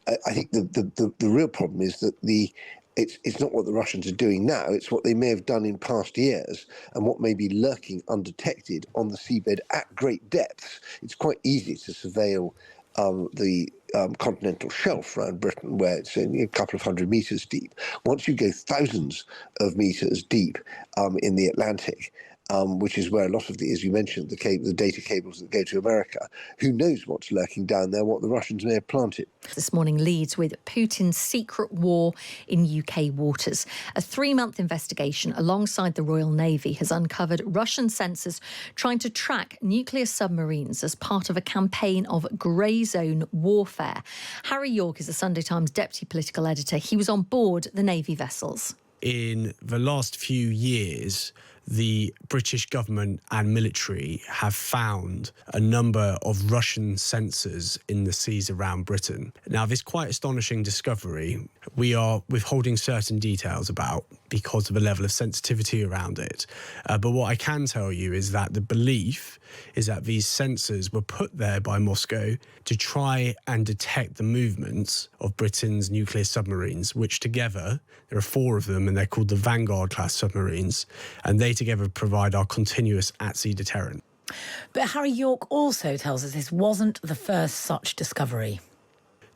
I think the real problem is that it's not what the Russians are doing now, it's what they may have done in past years and what may be lurking undetected on the seabed at great depths. It's quite easy to surveil the continental shelf around Britain, where it's a couple of 100 meters deep. Once you go thousands of meters deep in the Atlantic, which is where a lot of the, as you mentioned, the data cables that go to America, who knows what's lurking down there, what the Russians may have planted. This morning leads with Putin's secret war in UK waters. A 3-month investigation alongside the Royal Navy has uncovered Russian sensors trying to track nuclear submarines as part of a campaign of grey zone warfare. Harry York is the Sunday Times deputy political editor. He was on board the Navy vessels. In the last few years, the British government and military have found a number of Russian sensors in the seas around Britain. Now, this quite astonishing discovery we are withholding certain details about because of the level of sensitivity around it. But what I can tell you is that the belief is that these sensors were put there by Moscow to try and detect the movements of Britain's nuclear submarines, which together, there are 4 of them, and they're called the Vanguard-class submarines, and they together provide our continuous at-sea deterrent. But Harry York also tells us this wasn't the first such discovery.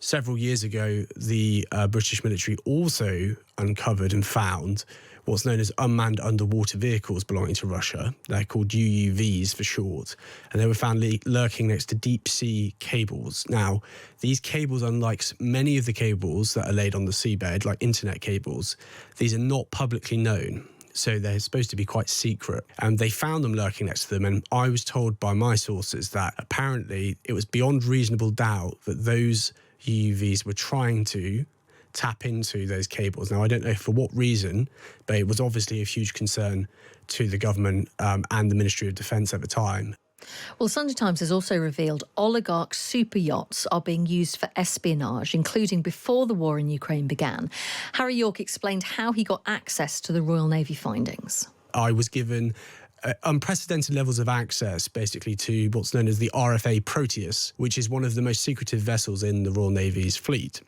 Several years ago, the British military also uncovered and found what's known as unmanned underwater vehicles belonging to Russia. They're called UUVs for short, and they were found lurking next to deep-sea cables. Now, these cables, unlike many of the cables that are laid on the seabed, like internet cables, these are not publicly known. So they're supposed to be quite secret. And they found them lurking next to them. And I was told by my sources that apparently it was beyond reasonable doubt that those UUVs were trying to tap into those cables. Now, I don't know for what reason, but it was obviously a huge concern to the government and the Ministry of Defence at the time. Well, the Sunday Times has also revealed oligarch super yachts are being used for espionage, including before the war in Ukraine began. Harry York explained how he got access to the Royal Navy findings. I was given unprecedented levels of access, basically, to what's known as the RFA Proteus, which is one of the most secretive vessels in the Royal Navy's fleet.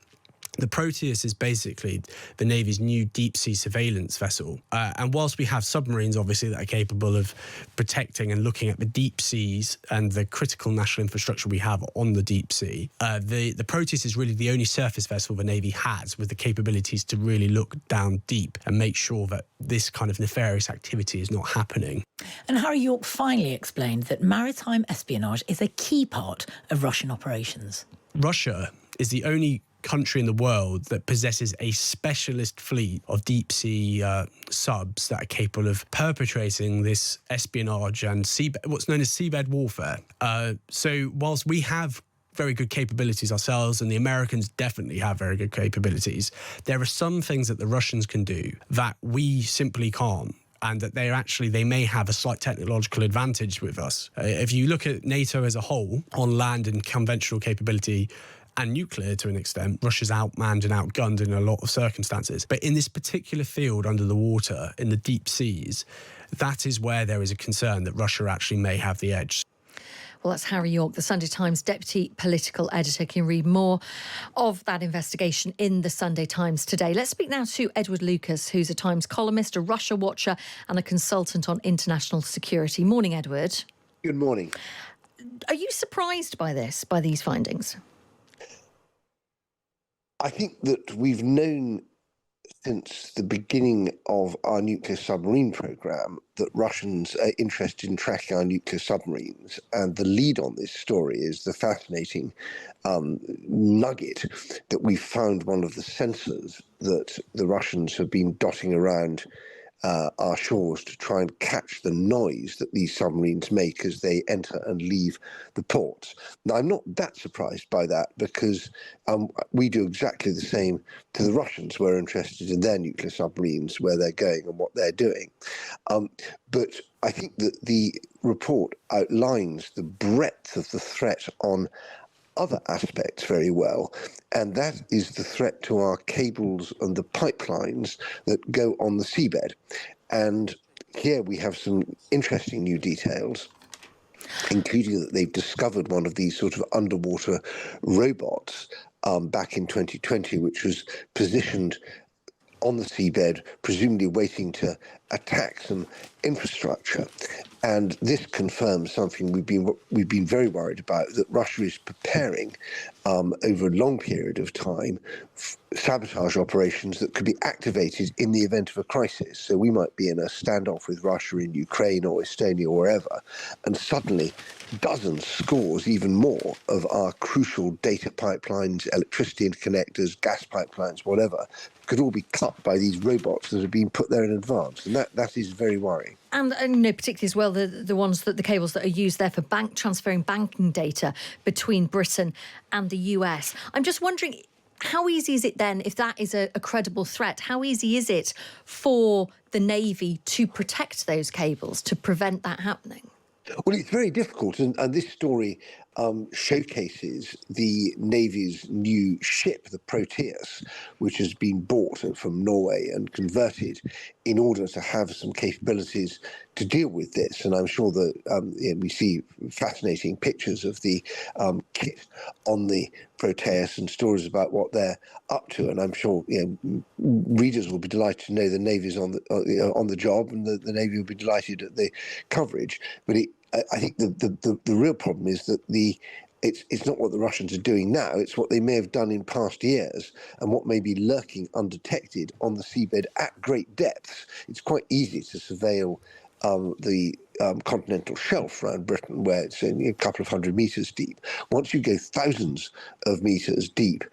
The Proteus is basically the Navy's new deep-sea surveillance vessel. And whilst we have submarines, obviously, that are capable of protecting and looking at the deep seas and the critical national infrastructure we have on the deep sea, the Proteus is really the only surface vessel the Navy has with the capabilities to really look down deep and make sure that this kind of nefarious activity is not happening. And Harry York finally explained that maritime espionage is a key part of Russian operations. Russia is the only country in the world that possesses a specialist fleet of deep-sea subs that are capable of perpetrating this espionage and what's known as seabed warfare. So whilst we have very good capabilities ourselves, and the Americans definitely have very good capabilities, there are some things that the Russians can do that we simply can't, and that they may have a slight technological advantage with us. If you look at NATO as a whole, on land and conventional capability, and nuclear to an extent, Russia's outmanned and outgunned in a lot of circumstances. But in this particular field under the water, in the deep seas, that is where there is a concern that Russia actually may have the edge. Well, that's Harry York, the Sunday Times deputy political editor. You can read more of that investigation in the Sunday Times today. Let's speak now to Edward Lucas, who's a Times columnist, a Russia watcher and a consultant on international security. Morning, Edward. Good morning. Are you surprised by these findings? I think that we've known since the beginning of our nuclear submarine program that Russians are interested in tracking our nuclear submarines. And the lead on this story is the fascinating nugget that we found one of the sensors that the Russians have been dotting around our shores to try and catch the noise that these submarines make as they enter and leave the ports. Now, I'm not that surprised by that because we do exactly the same to the Russians. We're interested in their nuclear submarines, where they're going and what they're doing. But I think that the report outlines the breadth of the threat on other aspects very well, and that is the threat to our cables and the pipelines that go on the seabed. And here we have some interesting new details, including that they've discovered one of these sort of underwater robots back in 2020, which was positioned on the seabed, presumably waiting to attack some infrastructure. And this confirms something we've been very worried about, that Russia is preparing over a long period of time sabotage operations that could be activated in the event of a crisis. So we might be in a standoff with Russia in Ukraine or Estonia or wherever, and suddenly dozens, scores, even more of our crucial data pipelines, electricity interconnectors, gas pipelines, whatever, could all be cut by these robots that have been put there in advance. And that is very worrying. And particularly as well, the cables that are used there for transferring banking data between Britain and the US. I'm just wondering, how easy is it then, if that is a credible threat, how easy is it for the Navy to protect those cables, to prevent that happening? Well, it's very difficult, and this story showcases the Navy's new ship, the Proteus, which has been bought from Norway and converted in order to have some capabilities to deal with this. And I'm sure that we see fascinating pictures of the kit on the Proteus and stories about what they're up to. And I'm sure readers will be delighted to know the Navy's on the job, and the Navy will be delighted at the coverage. But I think the real problem is that it's not what the Russians are doing now, it's what they may have done in past years and what may be lurking undetected on the seabed at great depths. It's quite easy to surveil the continental shelf around Britain, where it's a couple of 100 meters deep. Once you go thousands of meters deep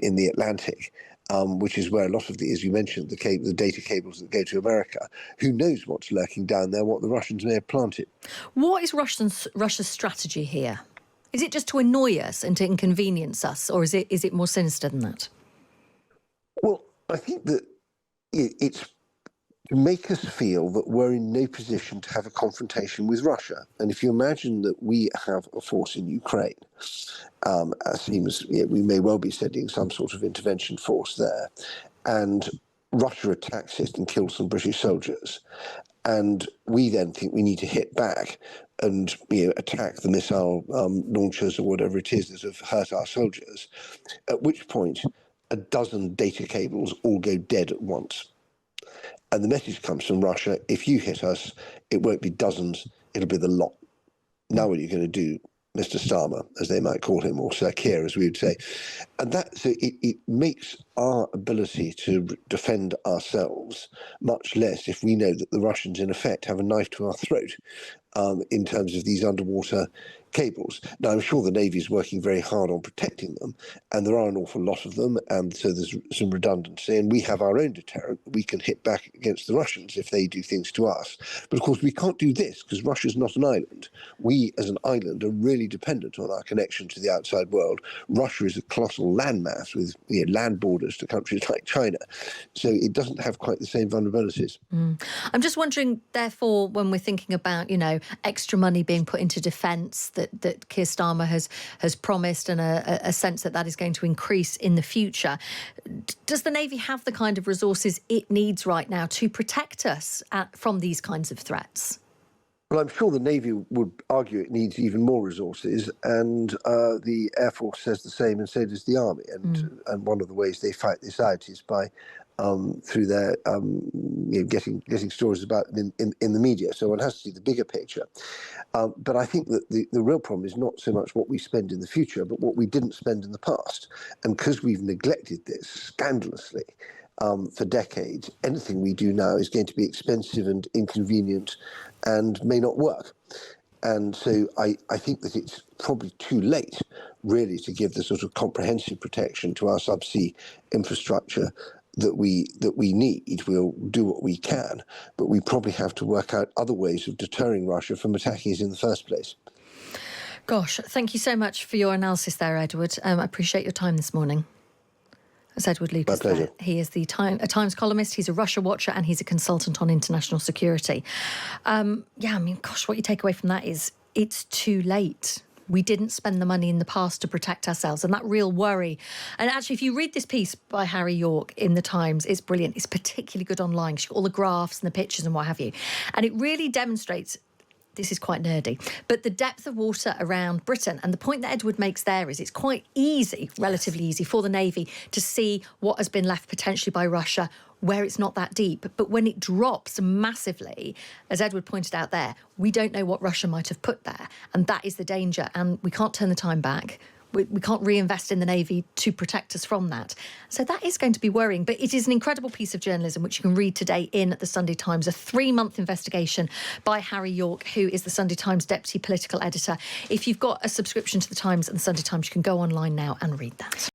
in the Atlantic, which is where a lot of as you mentioned, the data cables that go to America, who knows what's lurking down there, what the Russians may have planted. What is Russia's strategy here? Is it just to annoy us and to inconvenience us, or is it more sinister than that? Well, I think that it's to make us feel that we're in no position to have a confrontation with Russia. And if you imagine that we have a force in Ukraine, it seems we may well be sending some sort of intervention force there, and Russia attacks it and kills some British soldiers, and we then think we need to hit back and attack the missile launchers or whatever it is that have hurt our soldiers, at which point a dozen data cables all go dead at once. And the message comes from Russia: if you hit us, it won't be dozens, it'll be the lot. Now what are you going to do, Mr. Starmer, as they might call him, or Sir Keir, as we would say? And so it makes our ability to defend ourselves much less if we know that the Russians, in effect, have a knife to our throat in terms of these underwater cables. Now, I'm sure the Navy is working very hard on protecting them, and there are an awful lot of them, and so there's some redundancy, and we have our own deterrent. We can hit back against the Russians if they do things to us. But of course, we can't do this because Russia's not an island. We, as an island, are really dependent on our connection to the outside world. Russia is a colossal landmass with land borders to countries like China, so it doesn't have quite the same vulnerabilities. I'm just wondering, therefore, when we're thinking about, extra money being put into defence that Keir Starmer has promised, and a sense that is going to increase in the future, does the Navy have the kind of resources it needs right now to protect us from these kinds of threats? Well, I'm sure the Navy would argue it needs even more resources, and the Air Force says the same, and so does the Army. And one of the ways they fight this out is by through their getting stories about them in the media. So one has to see the bigger picture. But I think that the real problem is not so much what we spend in the future, but what we didn't spend in the past. And because we've neglected this scandalously for decades, anything we do now is going to be expensive and inconvenient and may not work. And so I think that it's probably too late, really, to give the sort of comprehensive protection to our subsea infrastructure that we need. We'll do what we can, but we probably have to work out other ways of deterring Russia from attacking us in the first place. Gosh, thank you so much for your analysis there, Edward. I appreciate your time this morning. That's Edward Lucas. My pleasure. He is a Times columnist, he's a Russia watcher, and he's a consultant on international security. What you take away from that is it's too late. We didn't spend the money in the past to protect ourselves, and that real worry. And actually, if you read this piece by Harry York in the Times, it's brilliant. It's particularly good online. She's got all the graphs and the pictures and what have you. And it really demonstrates this is quite nerdy, but the depth of water around Britain. And the point that Edward makes there is it's quite easy, relatively easy, for the Navy to see what has been left potentially by Russia where it's not that deep. But when it drops massively, as Edward pointed out there, we don't know what Russia might have put there. And that is the danger. And we can't turn the time back. We can't reinvest in the Navy to protect us from that. So that is going to be worrying. But it is an incredible piece of journalism, which you can read today in the Sunday Times, a 3-month investigation by Harry York, who is the Sunday Times deputy political editor. If you've got a subscription to the Times and the Sunday Times, you can go online now and read that.